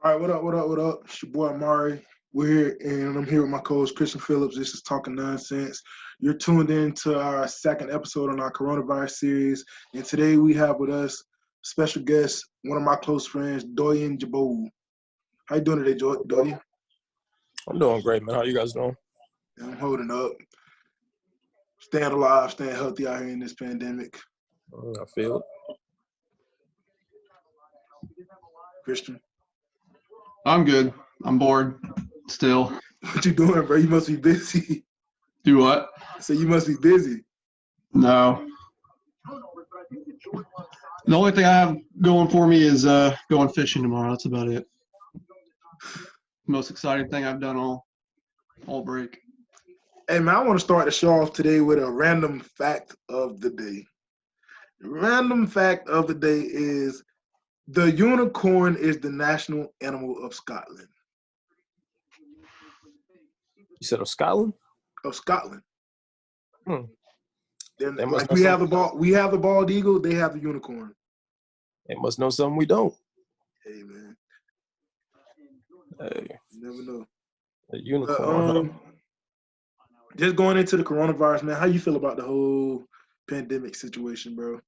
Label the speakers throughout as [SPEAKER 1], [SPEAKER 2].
[SPEAKER 1] All right, what up, what up, what up? It's your boy Amari. We're here, and I'm here with my co-host Christian Phillips. This is Talking Nonsense. You're tuned in to our second episode on our coronavirus series, and today we have with us special guest, one of my close friends, Doyin Jibowu. How you doing today, Doyin?
[SPEAKER 2] I'm doing great, man. How you guys doing?
[SPEAKER 1] I'm holding up, staying alive, staying healthy out here in this pandemic.
[SPEAKER 2] I feel it.
[SPEAKER 1] Christian?
[SPEAKER 3] I'm good. I'm bored still.
[SPEAKER 1] What you doing, bro? You must be busy.
[SPEAKER 3] Do what?
[SPEAKER 1] So you must be busy.
[SPEAKER 3] No. The only thing I have going for me is going fishing tomorrow. That's about it. Most exciting thing I've done all break.
[SPEAKER 1] Hey, man, I want to start the show off today with a random fact of the day. The random fact of the day is the unicorn is the national animal of Scotland.
[SPEAKER 2] You said of Scotland?
[SPEAKER 1] Of Scotland. Then,
[SPEAKER 2] They must
[SPEAKER 1] like
[SPEAKER 2] know
[SPEAKER 1] we have the
[SPEAKER 2] something.
[SPEAKER 1] bald eagle, they have the unicorn.
[SPEAKER 2] They must know something we don't.
[SPEAKER 1] Hey, man,
[SPEAKER 2] Hey,
[SPEAKER 1] you never know.
[SPEAKER 2] a unicorn.
[SPEAKER 1] Just going into the coronavirus, man, how you feel about the whole pandemic situation, bro?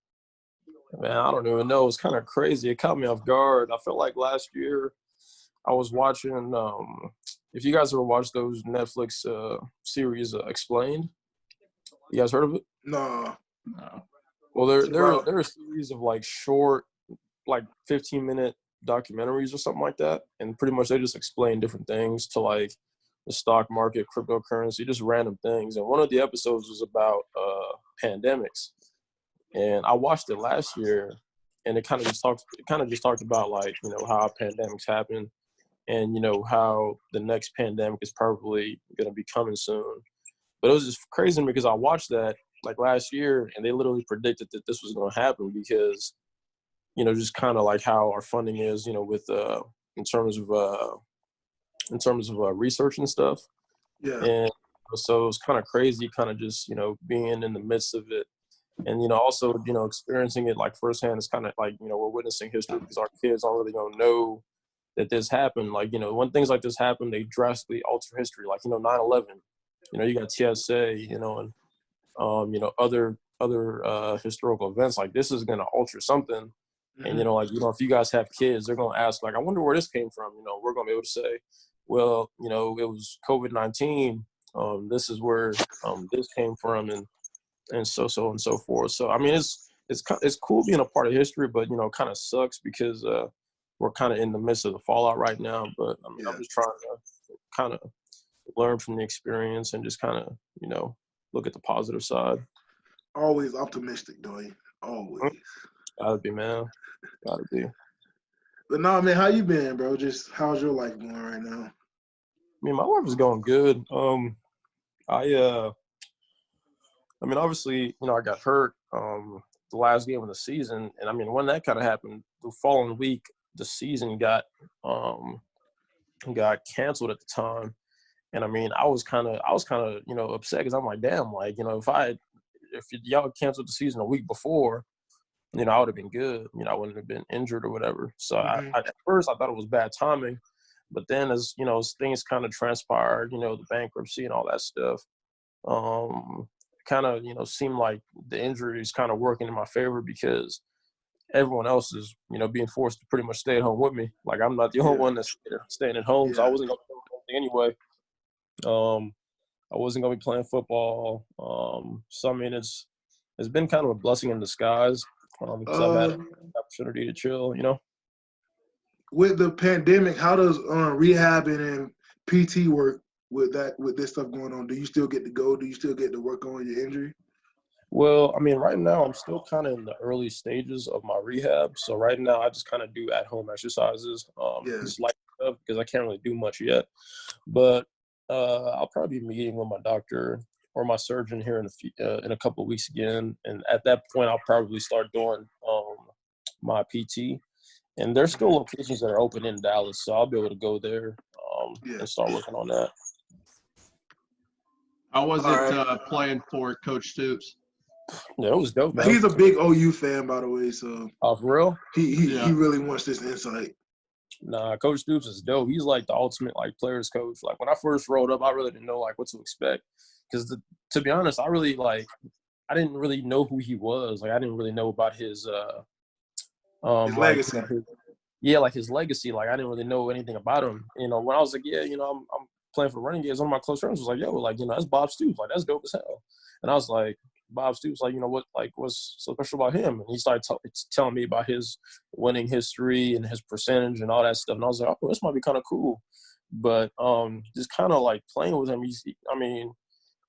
[SPEAKER 2] Man, I don't even know. It's kind of crazy. It caught me off guard. I feel like last year I was watching, if you guys ever watched those Netflix series, Explained, you guys heard of it?
[SPEAKER 1] No.
[SPEAKER 2] Well, they're a series of like short, like 15-minute documentaries or something like that. And pretty much they just explain different things to like the stock market, cryptocurrency, just random things. And one of the episodes was about pandemics. And I watched it last year, and it kind of just talked about like, you know, how pandemics happen, and you know how the next pandemic is probably going to be coming soon. But it was just crazy because I watched that like last year, and they literally predicted that this was going to happen because, you know, just kind of like how our funding is, you know, with in terms of research and stuff.
[SPEAKER 1] Yeah.
[SPEAKER 2] And so it was kind of crazy, kind of just, you know, being in the midst of it. And, you know, also, you know, experiencing it like firsthand is kind of like, you know, we're witnessing history because our kids aren't really going to know that this happened. Like, you know, when things like this happen, they drastically alter history. Like, you know, 9/11, you know, you got TSA, you know, and, you know, other historical events. Like, this is going to alter something. Mm-hmm. And, you know, like, you know, if you guys have kids, they're going to ask, like, I wonder where this came from. You know, we're going to be able to say, well, you know, it was COVID-19. This is where this came from. And so and so forth. So I mean, it's cool being a part of history, but you know, it kind of sucks because we're kind of in the midst of the fallout right now. But I mean, I'm just trying to kind of learn from the experience and just kind of, you know, look at the positive side.
[SPEAKER 1] Always optimistic, Doyin. Always.
[SPEAKER 2] Gotta be, man. Gotta be.
[SPEAKER 1] But no, man, how you been, bro? Just how's your life going right now?
[SPEAKER 2] I mean, my life is going good. I mean, obviously, you know, I got hurt the last game of the season, and I mean, when that kind of happened, the following week, the season got canceled at the time, and I mean, I was kind of, you know, upset because I'm like, damn, like, you know, if y'all canceled the season a week before, you know, I would have been good, you know, I wouldn't have been injured or whatever. So at first, I thought it was bad timing, but then as you know, as things kind of transpired, you know, the bankruptcy and all that stuff. Kind of, you know, seemed like the injury is kind of working in my favor because everyone else is, you know, being forced to pretty much stay at home with me. Like, I'm not the only one that's staying at home, so I wasn't going to do anything anyway. I wasn't going to be playing football. So, I mean, it's been kind of a blessing in disguise because I've had the opportunity to chill, you know.
[SPEAKER 1] With the pandemic, how does rehabbing and PT work with this stuff going on? Do you still get to go? Do you still get to work on your injury?
[SPEAKER 2] Well, I mean, right now I'm still kind of in the early stages of my rehab. So right now I just kind of do at-home exercises, just light stuff because I can't really do much yet. But I'll probably be meeting with my doctor or my surgeon here in a couple of weeks again, and at that point I'll probably start doing my PT. And there's still locations that are open in Dallas, so I'll be able to go there and start working on that.
[SPEAKER 3] How was it playing for Coach Stoops?
[SPEAKER 2] Yeah, it was dope, man.
[SPEAKER 1] He's a big OU fan, by the way. So
[SPEAKER 2] for real?
[SPEAKER 1] He really wants this insight.
[SPEAKER 2] Nah, Coach Stoops is dope. He's like the ultimate like players coach. Like when I first rolled up, I really didn't know like what to expect because to be honest, I didn't really know who he was. Like I didn't really know about his
[SPEAKER 1] His
[SPEAKER 2] like
[SPEAKER 1] legacy.
[SPEAKER 2] like his legacy. Like I didn't really know anything about him. You know, when I was like, yeah, you know, I'm playing for the running games. One of my close friends was like, yo, like, you know, that's Bob Stoops. Like that's dope as hell. And I was like, Bob Stoops, like, you know, what's so special about him? And he started telling me about his winning history and his percentage and all that stuff. And I was like, oh, this might be kind of cool. But just kind of like playing with him, he's just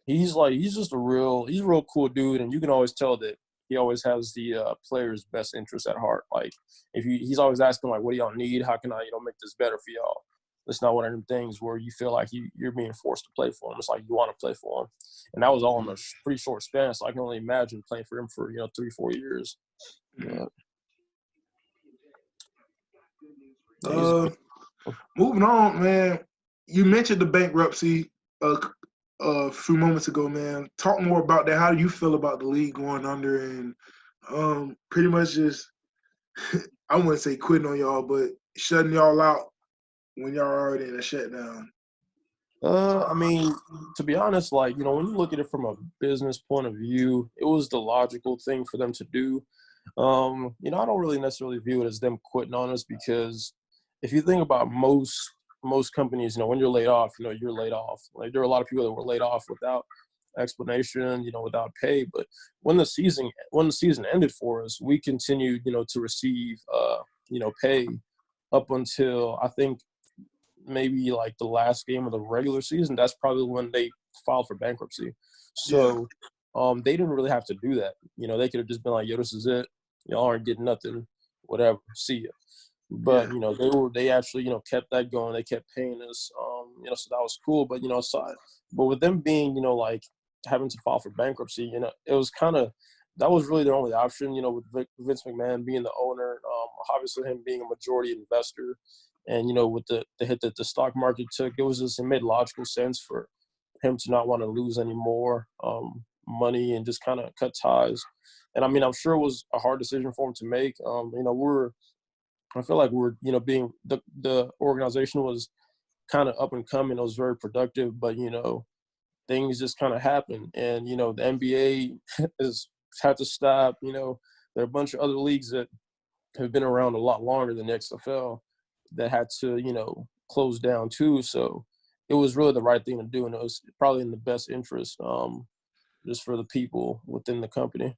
[SPEAKER 2] he's a real cool dude. And you can always tell that he always has the players' best interest at heart. Like he's always asking like, what do y'all need? How can I, you know, make this better for y'all? It's not one of them things where you feel like you're being forced to play for him. It's like you want to play for him. And that was all in a pretty short span. So I can only imagine playing for him for, you know, 3-4 years. Yeah.
[SPEAKER 1] Moving on, man. You mentioned the bankruptcy a few moments ago, man. Talk more about that. How do you feel about the league going under and pretty much just, I wouldn't say quitting on y'all, but shutting y'all out when y'all are already in a shutdown?
[SPEAKER 2] I mean, to be honest, like, you know, when you look at it from a business point of view, it was the logical thing for them to do. You know, I don't really necessarily view it as them quitting on us because if you think about most companies, you know, when you're laid off, you know, you're laid off. Like there are a lot of people that were laid off without explanation, you know, without pay. But when the season ended for us, we continued, you know, to receive you know, pay up until I think maybe like the last game of the regular season. That's probably when they filed for bankruptcy. So they didn't really have to do that. You know, they could have just been like, yo, this is it. Y'all aren't getting nothing, whatever, see ya. But, you know, they actually, you know, kept that going. They kept paying us, you know, so that was cool. But, you know, but with them being, you know, like having to file for bankruptcy, you know, it was that was really their only option, you know, with Vince McMahon being the owner, obviously him being a majority investor. And, you know, with the hit that the stock market took, it made logical sense for him to not want to lose any more money and just kind of cut ties. And, I mean, I'm sure it was a hard decision for him to make. You know, I feel like you know, being the organization was kind of up and coming. It was very productive, but, you know, things just kind of happened. And, you know, the NBA has had to stop. You know, there are a bunch of other leagues that have been around a lot longer than the XFL that had to, you know, close down too. So it was really the right thing to do. And it was probably in the best interest just for the people within the company.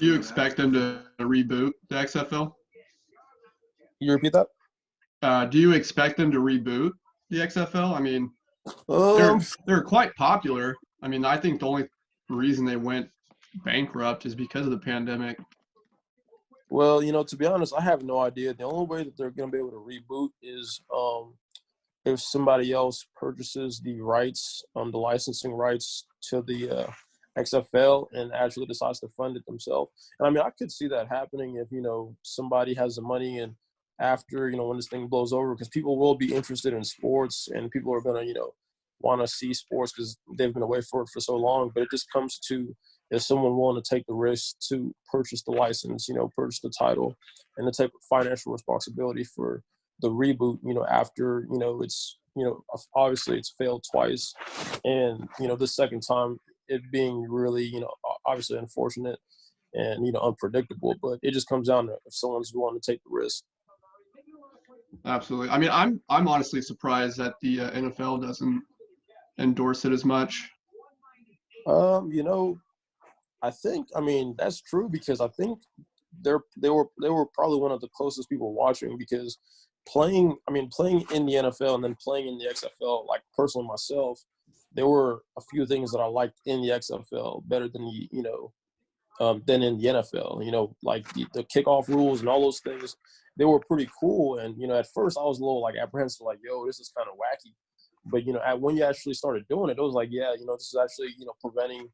[SPEAKER 3] Do you expect them to reboot the XFL?
[SPEAKER 2] You repeat that?
[SPEAKER 3] Do you expect them to reboot the XFL? I mean, they're quite popular. I mean, I think the only reason they went bankrupt is because of the pandemic.
[SPEAKER 2] Well, you know, to be honest, I have no idea. The only way that they're going to be able to reboot is if somebody else purchases the rights, the licensing rights to the XFL and actually decides to fund it themselves. And I mean, I could see that happening if, you know, somebody has the money and after, you know, when this thing blows over, because people will be interested in sports and people are going to, you know, want to see sports because they've been away for it for so long. But it just comes to if someone willing to take the risk to purchase the license, you know, purchase the title and to take financial responsibility for the reboot, you know, after, you know, it's, you know, obviously it's failed twice. And, you know, the second time it being really, you know, obviously unfortunate and, you know, unpredictable, but it just comes down to if someone's willing to take the risk.
[SPEAKER 3] Absolutely. I mean, I'm honestly surprised that the NFL doesn't endorse it as much.
[SPEAKER 2] You know, I mean, that's true because I think they were probably one of the closest people watching because playing in the NFL and then playing in the XFL, like personally myself, there were a few things that I liked in the XFL better than than in the NFL. You know, like the kickoff rules and all those things, they were pretty cool. And, you know, at first I was a little like apprehensive, like, yo, this is kind of wacky. But, you know, when you actually started doing it, it was like, yeah, you know, this is actually, you know, preventing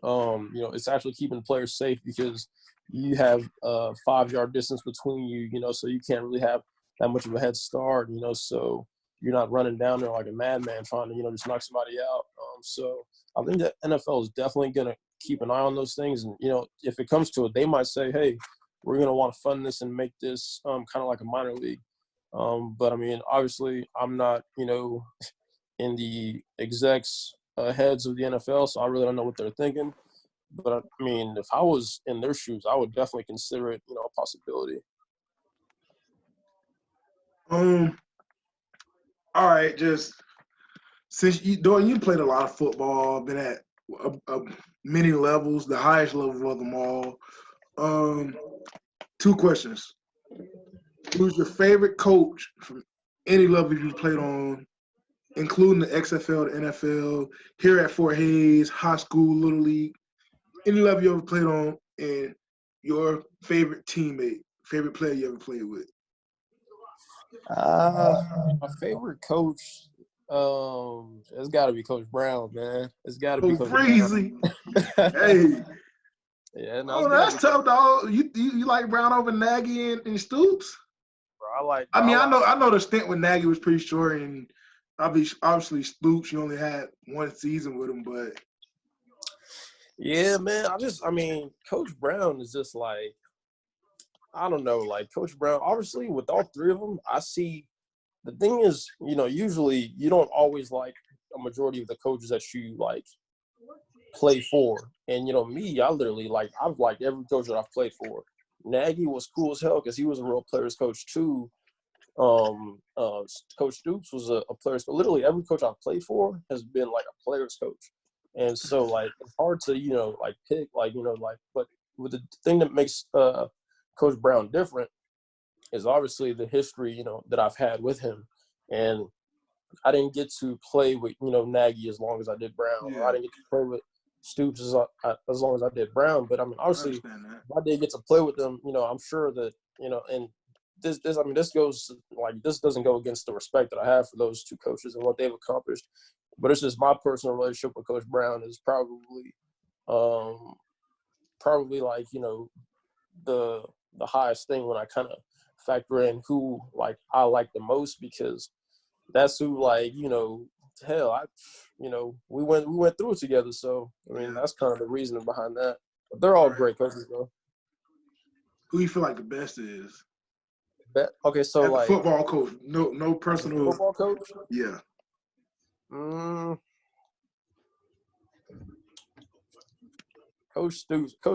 [SPEAKER 2] you know, it's actually keeping the players safe because you have a 5-yard distance between you, you know, so you can't really have that much of a head start, you know, so you're not running down there like a madman trying to, you know, just knock somebody out. So I think that NFL is definitely going to keep an eye on those things. And, you know, if it comes to it, they might say, hey, we're going to want to fund this and make this kind of like a minor league. But, I mean, obviously I'm not, you know, in the execs heads of the NFL, so I really don't know what they're thinking. But, I mean, if I was in their shoes, I would definitely consider it, you know, a possibility.
[SPEAKER 1] All right, just since you played a lot of football, been at many levels, the highest level of them all. 2 questions. Who's your favorite coach from any level you played on, including the XFL, the NFL, here at Fort Hays, high school, little league, any level you ever played on, and your favorite teammate, favorite player you ever played with?
[SPEAKER 2] My favorite coach, it's got to be Coach Brown, man. It's got to be Coach
[SPEAKER 1] Breezy.
[SPEAKER 2] Brown.
[SPEAKER 1] Hey.
[SPEAKER 2] Yeah, no,
[SPEAKER 1] that's tough, dog. You like Brown over Nagy and Stoops?
[SPEAKER 2] Bro,
[SPEAKER 1] I know the stint with Nagy was pretty short, and obviously Stoops, you only had 1 season with him, but
[SPEAKER 2] yeah, man. I mean, Coach Brown is just like, I don't know, like Coach Brown. Obviously, with all 3 of them, I see. The thing is, you know, usually you don't always like a majority of the coaches that you like play for. And, you know, me, I literally, like, I've liked every coach that I've played for. Nagy was cool as hell because he was a real player's coach too. Coach Stoops was a player's coach. Literally every coach I've played for has been like a player's coach. And so, like, it's hard to, you know, like pick, like, you know, like, but with the thing that makes Coach Brown different is obviously the history, you know, that I've had with him. And I didn't get to play with, you know, Nagy as long as I did Brown. Or I didn't get to play with Stoops as long as I did Brown. But, I mean, obviously, if I did get to play with them, you know, I'm sure that, you know, and this goes, like, this doesn't go against the respect that I have for those 2 coaches and what they've accomplished. But it's just my personal relationship with Coach Brown is probably like, you know, the highest thing when I kind of factor in who, like, I like the most, because that's who, like, you know, hell, you know, we went through it together. So, I mean, that's kind of the reasoning behind that. But they're all great coaches, though.
[SPEAKER 1] Who you feel like the best is?
[SPEAKER 2] Okay, so, like,
[SPEAKER 1] football coach, no personal
[SPEAKER 2] football coach.
[SPEAKER 1] Yeah.
[SPEAKER 2] Coach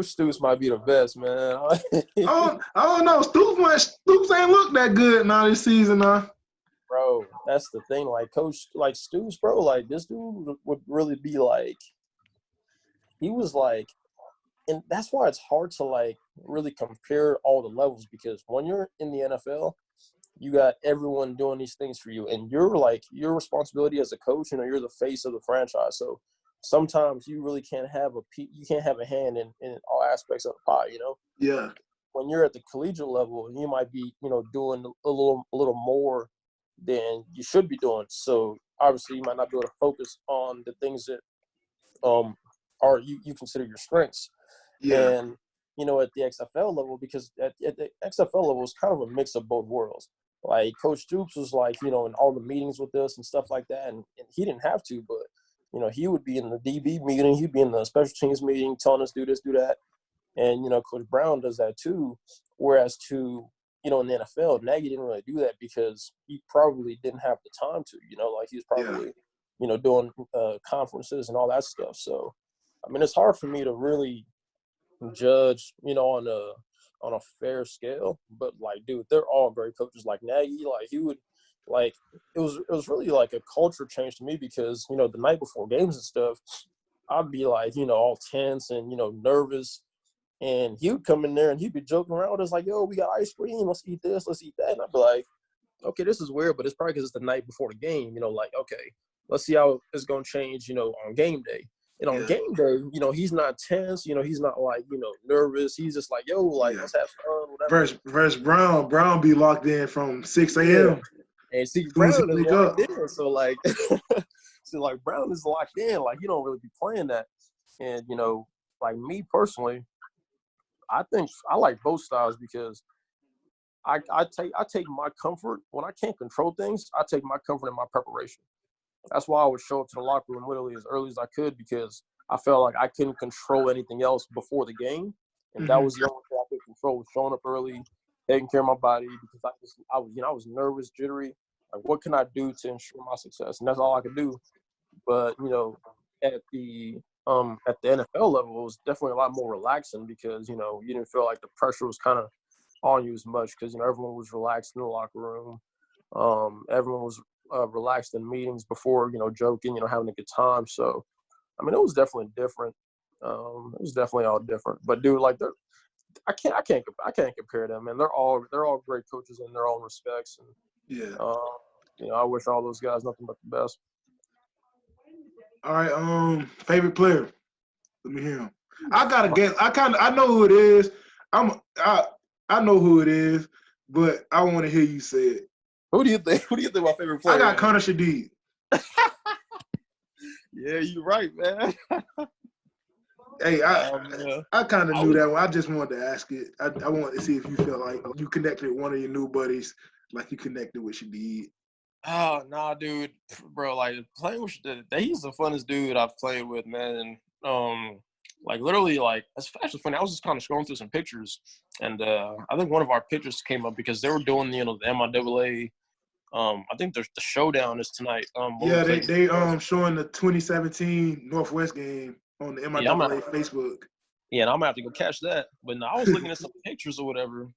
[SPEAKER 2] Stoops might be the best, man.
[SPEAKER 1] I don't know. Stoops ain't look that good now this season, now.
[SPEAKER 2] Bro, that's the thing. Like, Stoops, bro, like, this dude would really be like, he was like, and that's why it's hard to, like, really compare all the levels, because when you're in the NFL, you got everyone doing these things for you, and you're like, your responsibility as a coach, you know, you're the face of the franchise. So sometimes you really can't have a hand in all aspects of the pie, you know?
[SPEAKER 1] Yeah.
[SPEAKER 2] When you're at the collegiate level, you might be, you know, doing a little more than you should be doing. So obviously you might not be able to focus on the things that are you consider your strengths.
[SPEAKER 1] Yeah.
[SPEAKER 2] And, you know, at the XFL level, because at the XFL level, it's kind of a mix of both worlds. Like, Coach Stoops was, like, you know, in all the meetings with us and stuff like that, and he didn't have to, but, you know, he would be in the DB meeting, he'd be in the special teams meeting, telling us do this, do that. And, you know, Coach Brown does that too. Whereas you know, in the NFL, Nagy didn't really do that because he probably didn't have the time to, you know, like, he was probably, you know, doing conferences and all that stuff. So, I mean, it's hard for me to really judge, you know, on a fair scale. But, like, dude, they're all great coaches. Like, Nagy, like, he would, like, it was really like a culture change to me, because, you know, the night before games and stuff, I'd be, like, you know, all tense and, you know, nervous. And he would come in there and he'd be joking around with us, like, yo, we got ice cream, let's eat this, let's eat that. And I'd be like, okay, this is weird, but it's probably because it's the night before the game, you know, like, okay, let's see how it's going to change, you know, on game day. And on game day, you know, he's not tense, you know, he's not, like, you know, nervous. He's just like, yo, like, let's have fun, whatever.
[SPEAKER 1] Versus Brown be locked in from 6 a.m.
[SPEAKER 2] Yeah. And see, Brown is locked in. So, like, Brown is locked in. Like, he don't really be playing that. And, you know, like, me personally, I think I like both styles, because I take my comfort when I can't control things. I take my comfort in my preparation. That's why I would show up to the locker room literally as early as I could, because I felt like I couldn't control anything else before the game, and that was the only thing I could control was showing up early, taking care of my body because I was nervous, jittery. Like, what can I do to ensure my success? And that's all I could do. But at the NFL level, it was definitely a lot more relaxing because you didn't feel like the pressure was kind of on you as much because everyone was relaxed in the locker room. Everyone was relaxed in meetings before joking, having a good time. So I mean, it was definitely different. It was definitely all different. But dude, like I can't compare them, man. They're all great coaches in their own respects. And
[SPEAKER 1] yeah,
[SPEAKER 2] I wish all those guys nothing but the best.
[SPEAKER 1] All right, favorite player. Let me hear him. I gotta guess. I know who it is. I know who it is, but I want to hear you say it.
[SPEAKER 2] Who do you think? Who do you think my favorite player?
[SPEAKER 1] I got Connor Shadid.
[SPEAKER 2] Yeah, you're right, man.
[SPEAKER 1] Hey, I kind of knew that one. I just wanted to ask it. I wanted to see if you felt like you connected with one of your new buddies, like you connected with Shadid.
[SPEAKER 2] Oh, nah, dude, bro. Like playing with he's the funnest dude I've played with, man. And like literally, like it's actually funny. I was just kind of scrolling through some pictures, and I think one of our pictures came up because they were doing the MIAA. I think the showdown is tonight.
[SPEAKER 1] Yeah, they showing the 2017 Northwest game on the MIAA Facebook.
[SPEAKER 2] Yeah, and I'm gonna have to go catch that. But no, I was looking at some pictures or whatever,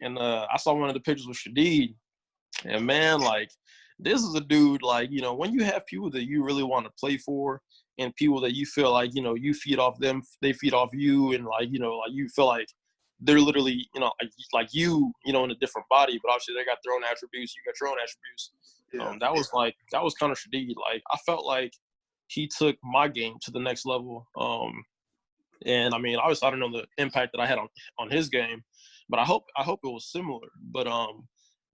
[SPEAKER 2] and I saw one of the pictures with Shadid, and man, like this is a dude like when you have people that you really want to play for, and people that you feel like you feed off them, they feed off you, and like like you feel like they're literally like you in a different body, but obviously they got their own attributes, you got your own attributes.
[SPEAKER 1] Yeah.
[SPEAKER 2] That was kind of Shadid. Like I felt like he took my game to the next level. And I mean, obviously I don't know the impact that I had on his game, but I hope it was similar. But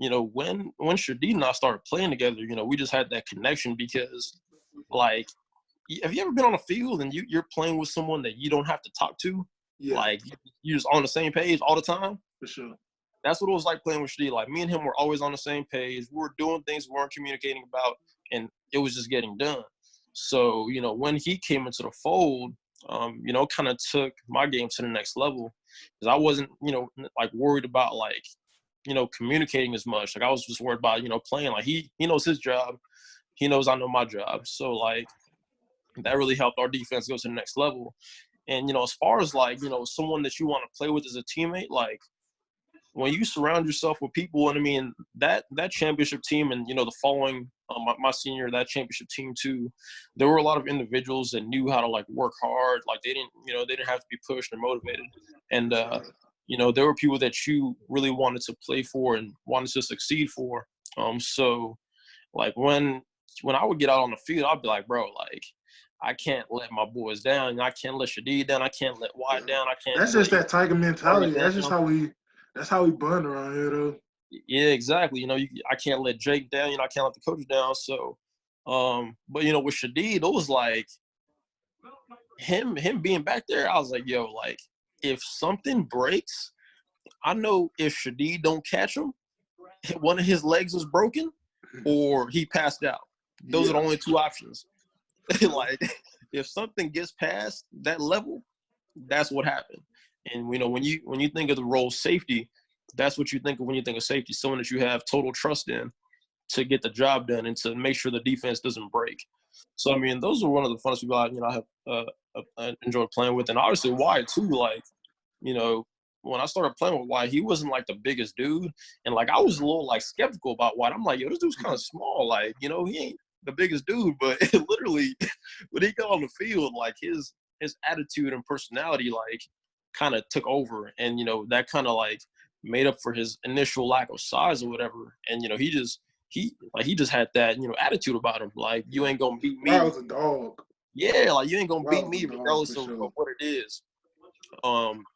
[SPEAKER 2] when Shadid and I started playing together, we just had that connection because like, have you ever been on a field and you're playing with someone that you don't have to talk to? Yeah. Like you're just on the same page all the time?
[SPEAKER 1] For sure.
[SPEAKER 2] That's what it was like playing with Shadid. Like me and him were always on the same page. We were doing things we weren't communicating about, and it was just getting done. So, when he came into the fold, kind of took my game to the next level because I wasn't, like worried about like, communicating as much. Like I was just worried about, playing. Like he knows his job. He knows I know my job. So like that really helped our defense go to the next level. And, as far as like, someone that you want to play with as a teammate, like when you surround yourself with people, and I mean, that championship team and, the following, my senior, that championship team too, there were a lot of individuals that knew how to like work hard. Like they didn't have to be pushed or motivated. And, there were people that you really wanted to play for and wanted to succeed for. So like when I would get out on the field, I'd be like, bro, like, I can't let my boys down. I can't let Shadid down. I can't let Wyatt down. I can't.
[SPEAKER 1] That's just that Tiger mentality. That's just how we bond around here, though.
[SPEAKER 2] Yeah, exactly. I can't let Jake down. I can't let the coach down. So, but with Shadid, it was like him being back there. I was like, yo, like if something breaks, I know if Shadid don't catch him, one of his legs is broken, or he passed out. Those are the only two options. Like if something gets past that level, that's what happened. And when you think of the role safety, that's what you think of when you think of safety, someone that you have total trust in to get the job done and to make sure the defense doesn't break. So I mean, those are one of the funnest people I have enjoyed playing with. And obviously Wyatt too. Like when I started playing with Wyatt, he wasn't like the biggest dude, and like I was a little like skeptical about Wyatt. I'm like, yo, this dude's kind of small. Like he ain't the biggest dude, but literally when he got on the field, like his attitude and personality like kind of took over, and that kind of like made up for his initial lack of size or whatever. And he just had that attitude about him, like you ain't gonna beat me.
[SPEAKER 1] I was a dog.
[SPEAKER 2] Yeah, like you ain't gonna beat me regardless of what it is.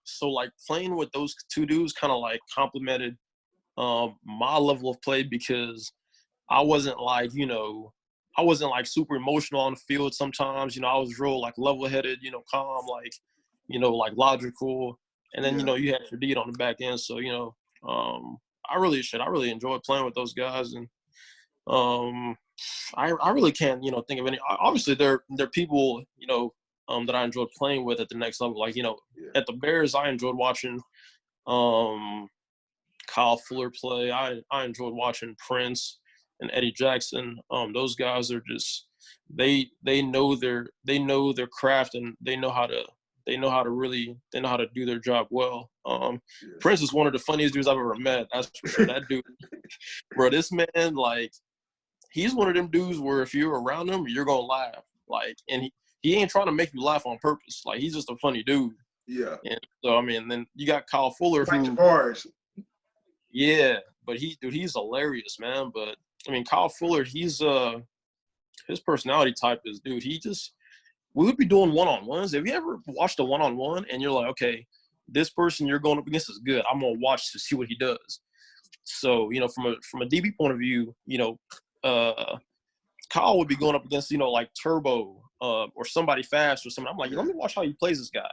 [SPEAKER 2] So like playing with those two dudes kind of like complemented my level of play because I wasn't like super emotional on the field sometimes. I was real like level-headed, calm, like like logical. And then you had Shadid on the back end. So I really enjoyed playing with those guys. And I really can't think of any. Obviously they're people that I enjoyed playing with at the next level. Like at the Bears, I enjoyed watching Kyle Fuller play. I enjoyed watching Prince and Eddie Jackson. Those guys are just they know their craft, and they know how to do their job well. Prince is one of the funniest dudes I've ever met. That's for sure. That dude, bro, this man, like, he's one of them dudes where if you're around him, you're gonna laugh. Like, and he ain't trying to make you laugh on purpose. Like, he's just a funny dude.
[SPEAKER 1] Yeah.
[SPEAKER 2] And so, I mean, then you got Kyle Fuller, who, yeah, but he's hilarious, man. But I mean, Kyle Fuller, he's his personality type is, dude, we would be doing one-on-ones. Have you ever watched a one-on-one and you're like, okay, this person you're going up against is good. I'm gonna watch to see what he does. So, you know, from a DB point of view, you know, Kyle would be going up against, you know, like Turbo or somebody fast or something. I'm like, let me watch how he plays this guy.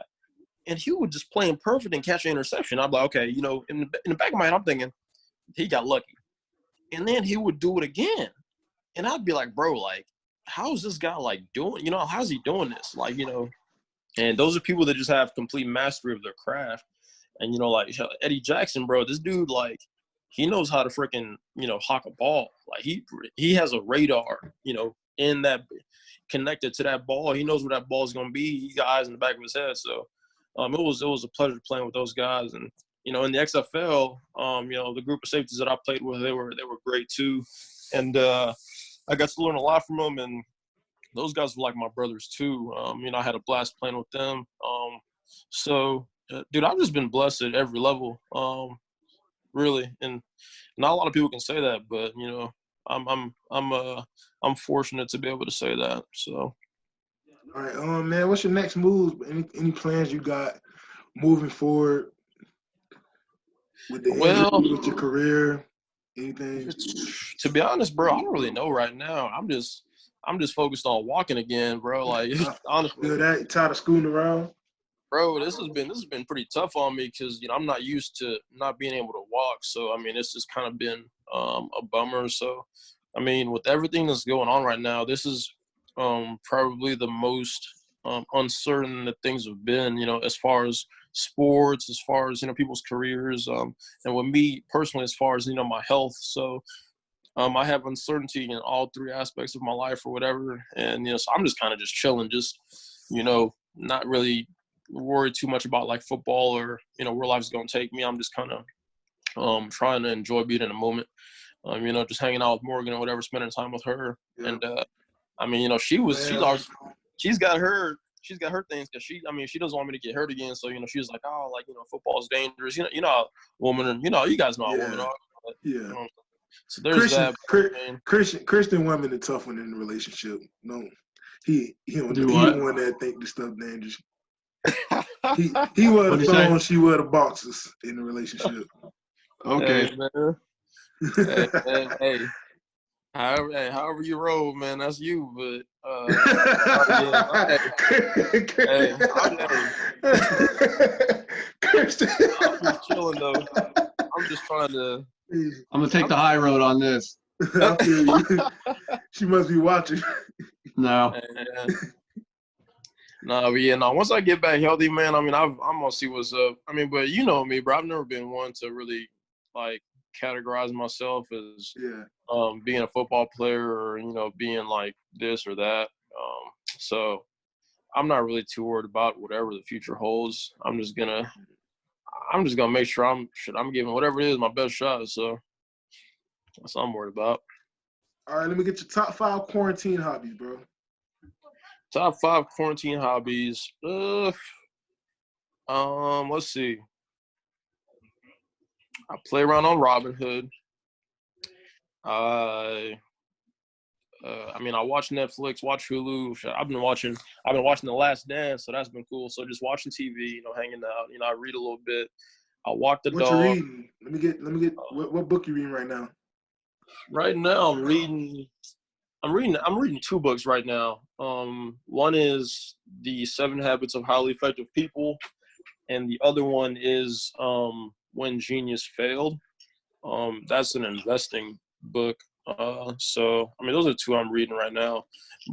[SPEAKER 2] And he would just play him perfect and catch an interception. I'm like, okay, you know, in the back of my head, I'm thinking, he got lucky. And then he would do it again. And I'd be like, bro, like, how is this guy, like, doing, you know, how's he doing this? Like, you know, and those are people that just have complete mastery of their craft. And, you know, like Eddie Jackson, bro, this dude, like, he knows how to freaking, you know, hawk a ball. Like, he has a radar, you know, in that, connected to that ball. He knows where that ball is going to be. He got eyes in the back of his head. So it was a pleasure playing with those guys. And, you know, in the XFL, you know, the group of safeties that I played with, they were great too. And I got to learn a lot from them, and those guys were like my brothers too. You know, I had a blast playing with them. So, dude, I've just been blessed at every level, really. And not a lot of people can say that, but, you know, I'm fortunate to be able to say that. So.
[SPEAKER 1] All right, man, what's your next move? Any plans you got moving forward with the injury, with your career? Anything?
[SPEAKER 2] To be honest, bro, I don't really know right now. I'm just focused on walking again, bro. Like, honestly,
[SPEAKER 1] feel that tired of scooting around,
[SPEAKER 2] bro. This has been pretty tough on me because, you know, I'm not used to not being able to walk. So I mean, it's just kind of been a bummer. So I mean, with everything that's going on right now, this is probably the most uncertain that things have been, you know, as far as sports, as far as, you know, people's careers, and with me personally, as far as, you know, my health. So I have uncertainty in all three aspects of my life or whatever. And, you know, so I'm just kind of just chilling, just, you know, not really worried too much about like football or, you know, where life's going to take me. I'm just kind of trying to enjoy being in the moment, you know, just hanging out with Morgan or whatever, spending time with her. Yeah. And, I mean, you know, she's got her things because she doesn't want me to get hurt again. So, you know, she's like, oh, like, you know, football is dangerous. You know, woman, you know, you guys know how women are. But,
[SPEAKER 1] yeah.
[SPEAKER 2] You know, so there's
[SPEAKER 1] Christian women are tough one in the relationship. No, he the one that think the stuff dangerous. he wear the thongs, she wear the boxes in the relationship.
[SPEAKER 3] Okay,
[SPEAKER 2] hey, man. hey. However you roll, man, that's you. But
[SPEAKER 1] Christian,
[SPEAKER 2] I'm just chilling though. I'm just trying to.
[SPEAKER 3] I'm gonna take the high road on this.
[SPEAKER 1] I feel you. She must be watching.
[SPEAKER 3] No.
[SPEAKER 2] No, but yeah, no. Once I get back healthy, man, I mean, I'm gonna see what's up. I mean, but you know me, bro. I've never been one to really like categorize myself as being a football player or, you know, being like this or that. So I'm not really too worried about whatever the future holds. I'm just gonna make sure I'm giving whatever it is my best shot. So that's what I'm worried about.
[SPEAKER 1] All right, let me get your top 5 quarantine hobbies, bro.
[SPEAKER 2] Top 5 quarantine hobbies. Let's see. I play around on Robinhood. I mean, I watch Netflix, watch Hulu. I've been watching The Last Dance, so that's been cool. So just watching TV, you know, hanging out. You know, I read a little bit. I walk the dog.
[SPEAKER 1] What you reading? Let me get. What book you reading right now?
[SPEAKER 2] Right now, I'm reading 2 books right now. One is The 7 Habits of Highly Effective People, and the other one is When Genius Failed. That's an investing book. So I mean, those are 2 I'm reading right now.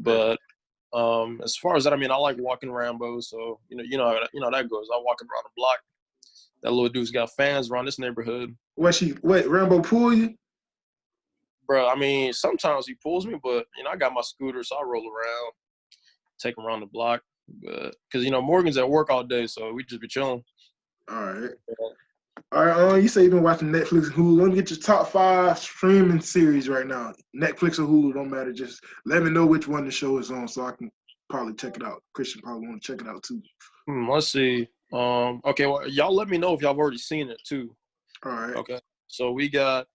[SPEAKER 2] But as far as that, I mean, I like walking Rambo. So you know how that goes. I walk around the block. That little dude's got fans around this neighborhood.
[SPEAKER 1] Rambo pull you?
[SPEAKER 2] Bro, I mean, sometimes he pulls me, but, I got my scooter, so I roll around, take him around the block. But because, Morgan's at work all day, so we just be chilling.
[SPEAKER 1] All right. All right, you say you've been watching Netflix and Hulu. Let me get your top 5 streaming series right now. Netflix or Hulu, don't matter. Just let me know which one the show is on so I can probably check it out. Christian probably want to check it out too.
[SPEAKER 2] Let's see. Okay, well, y'all let me know if y'all have already seen it too.
[SPEAKER 1] All right.
[SPEAKER 2] Okay. So we got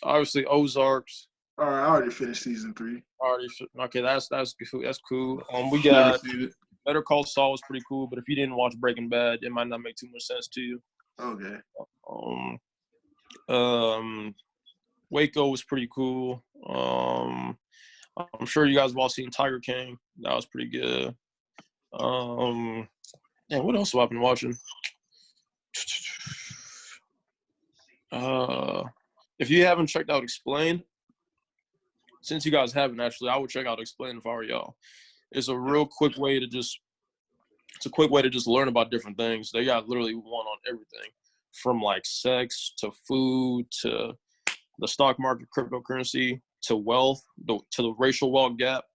[SPEAKER 2] obviously Ozarks.
[SPEAKER 1] All right, I already finished season 3.
[SPEAKER 2] Okay, that's cool. We got Better Call Saul was pretty cool, but if you didn't watch Breaking Bad, it might not make too much sense to you.
[SPEAKER 1] Okay.
[SPEAKER 2] Waco was pretty cool. I'm sure you guys have all seen Tiger King. That was pretty good. What else have I been watching? If you haven't checked out Explained, since you guys haven't actually, I would check out Explained if I were y'all. It's a real quick way to just learn about different things. They got literally one on everything, from like sex to food to the stock market, cryptocurrency to wealth, to the racial wealth gap.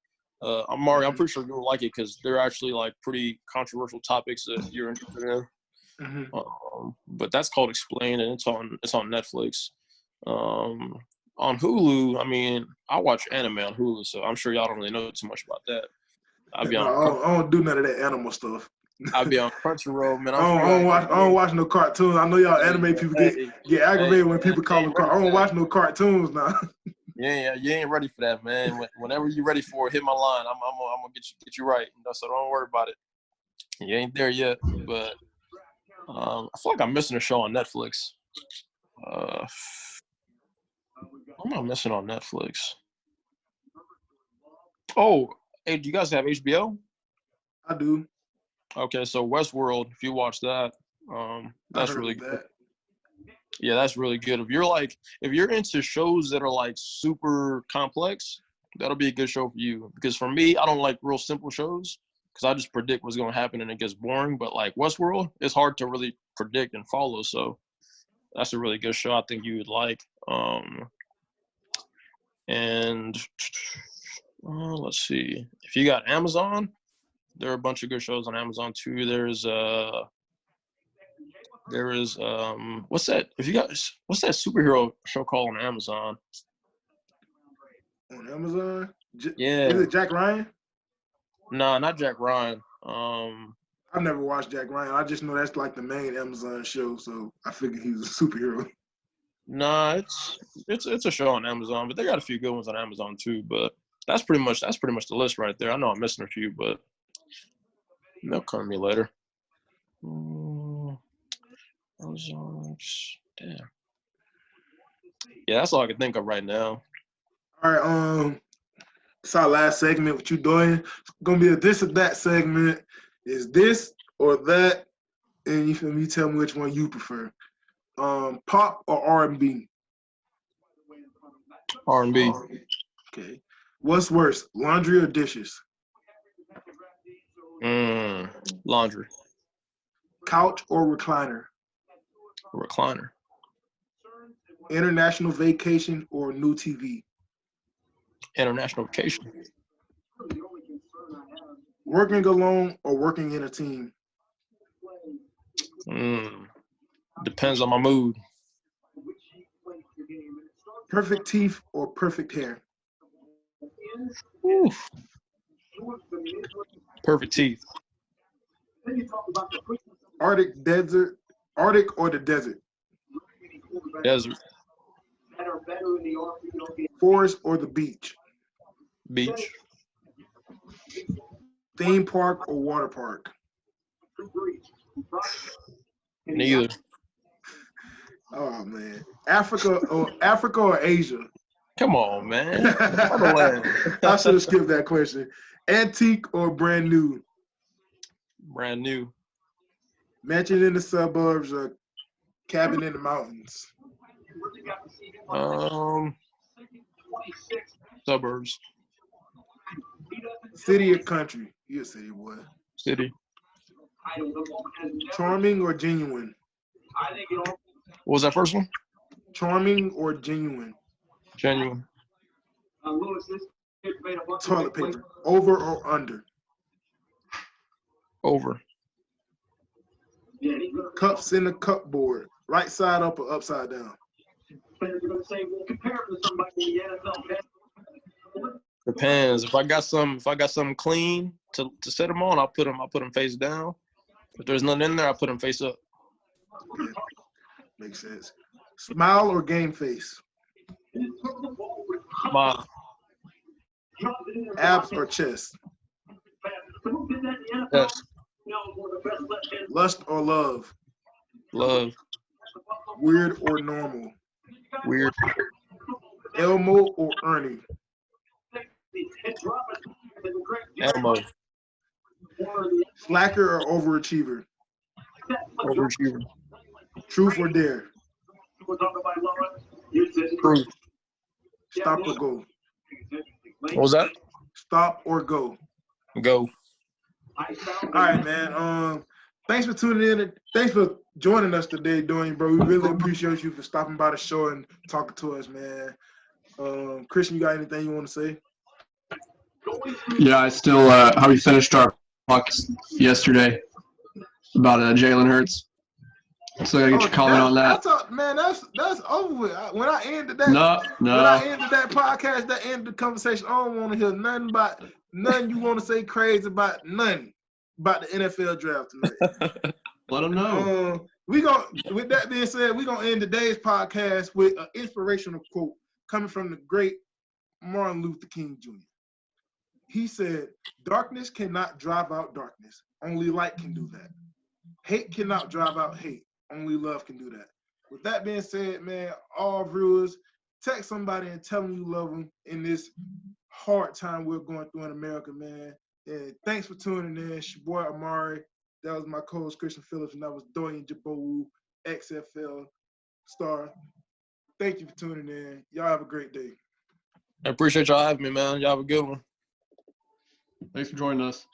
[SPEAKER 2] Amari, I'm pretty sure you'll like it because they're actually like pretty controversial topics that you're interested in.
[SPEAKER 1] Mm-hmm.
[SPEAKER 2] But that's called Explained, and it's on Netflix. On Hulu, I mean, I watch anime on Hulu, so I'm sure y'all don't really know too much about that.
[SPEAKER 1] I don't do none of that animal stuff.
[SPEAKER 2] I'll be on Crunchyroll, man.
[SPEAKER 1] I don't watch no cartoons. I know y'all anime people get aggravated when people call them cartoons. I don't watch no cartoons now.
[SPEAKER 2] Yeah, you ain't ready for that, man. Whenever you're ready for it, hit my line. I'm gonna get you right. So don't worry about it. You ain't there yet, but I feel like I'm missing a show on Netflix. What am I missing on Netflix? Oh, hey, do you guys have HBO?
[SPEAKER 1] I do.
[SPEAKER 2] Okay, so Westworld, if you watch that, that's really good. Yeah, that's really good. If you're into shows that are like super complex, that'll be a good show for you. Because for me, I don't like real simple shows because I just predict what's going to happen and it gets boring. But like Westworld, it's hard to really predict and follow. So that's a really good show I think you would like. Let's see. If you got Amazon, there are a bunch of good shows on Amazon too. There is what's that? What's that superhero show called on Amazon?
[SPEAKER 1] On Amazon?
[SPEAKER 2] Yeah.
[SPEAKER 1] Is it Jack Ryan?
[SPEAKER 2] Nah, not Jack Ryan.
[SPEAKER 1] I've never watched Jack Ryan. I just know that's like the main Amazon show, so I figured he was a superhero.
[SPEAKER 2] Nah, it's a show on Amazon, but they got a few good ones on Amazon too. But that's pretty much the list right there. I know I'm missing a few, but they'll come to me later. Damn. Yeah, that's all I can think of right now.
[SPEAKER 1] All right, it's our last segment. What you doing? It's gonna be a this or that segment. Is this or that? And you tell me which one you prefer. Pop or R&B?
[SPEAKER 2] R&B.
[SPEAKER 1] Okay. What's worse, laundry or dishes?
[SPEAKER 2] Laundry.
[SPEAKER 1] Couch or recliner?
[SPEAKER 2] Recliner.
[SPEAKER 1] International vacation or new TV?
[SPEAKER 2] International vacation.
[SPEAKER 1] Working alone or working in a team?
[SPEAKER 2] Depends on my mood.
[SPEAKER 1] Perfect teeth or perfect hair?
[SPEAKER 2] Oof. Perfect teeth.
[SPEAKER 1] Arctic or the desert?
[SPEAKER 2] Desert.
[SPEAKER 1] Forest or the beach?
[SPEAKER 2] Beach.
[SPEAKER 1] Theme park or water park?
[SPEAKER 2] Neither.
[SPEAKER 1] Oh man, Africa or Asia?
[SPEAKER 2] Come on, man.
[SPEAKER 1] I should have skipped that question. Antique or brand new?
[SPEAKER 2] Brand new.
[SPEAKER 1] Mansion in the suburbs or cabin in the mountains?
[SPEAKER 2] Suburbs.
[SPEAKER 1] City or country? You're a city boy.
[SPEAKER 2] City.
[SPEAKER 1] Charming or genuine?
[SPEAKER 2] What was that first one?
[SPEAKER 1] Charming or genuine?
[SPEAKER 2] Genuine.
[SPEAKER 1] Toilet paper. Over or under?
[SPEAKER 2] Over.
[SPEAKER 1] Cups in the cupboard. Right side up or upside down?
[SPEAKER 2] Depends. If I got something clean to set them on, I'll put them face down. If there's nothing in there, I put them face up.
[SPEAKER 1] Okay. Makes sense. Smile or game face?
[SPEAKER 2] Smile.
[SPEAKER 1] Abs or chest?
[SPEAKER 2] Yes.
[SPEAKER 1] Lust or love?
[SPEAKER 2] Love.
[SPEAKER 1] Weird or normal?
[SPEAKER 2] Weird.
[SPEAKER 1] Elmo or Ernie?
[SPEAKER 2] Elmo.
[SPEAKER 1] Slacker or overachiever?
[SPEAKER 2] Overachiever.
[SPEAKER 1] Truth or dare?
[SPEAKER 2] Truth.
[SPEAKER 1] Stop or go?
[SPEAKER 2] What was that?
[SPEAKER 1] Stop or go?
[SPEAKER 2] Go.
[SPEAKER 1] All right, man. Thanks for tuning in. Thanks for joining us today, Doyin, bro. We really appreciate you for stopping by the show and talking to us, man. Christian, you got anything you want to say?
[SPEAKER 3] Yeah, I still how we finished our podcast yesterday about Jalen Hurts. So I gotta get your comment on that.
[SPEAKER 1] That's over with. When I ended that,
[SPEAKER 3] No.
[SPEAKER 1] When I ended that podcast, that ended the conversation. I don't want to hear nothing you want to say crazy about nothing about the NFL draft tonight.
[SPEAKER 3] Let them know.
[SPEAKER 1] With that being said, we're gonna end today's podcast with an inspirational quote coming from the great Martin Luther King Jr. He said, "Darkness cannot drive out darkness. Only light can do that. Hate cannot drive out hate. Only love can do that." With that being said, man, all viewers, text somebody and tell them you love them in this hard time we're going through in America, man. And thanks for tuning in. It's your boy Amari. That was my co-host Christian Phillips, and that was Doyin Jibowu, XFL star. Thank you for tuning in. Y'all have a great day.
[SPEAKER 2] I appreciate y'all having me, man. Y'all have a good one.
[SPEAKER 3] Thanks for joining us.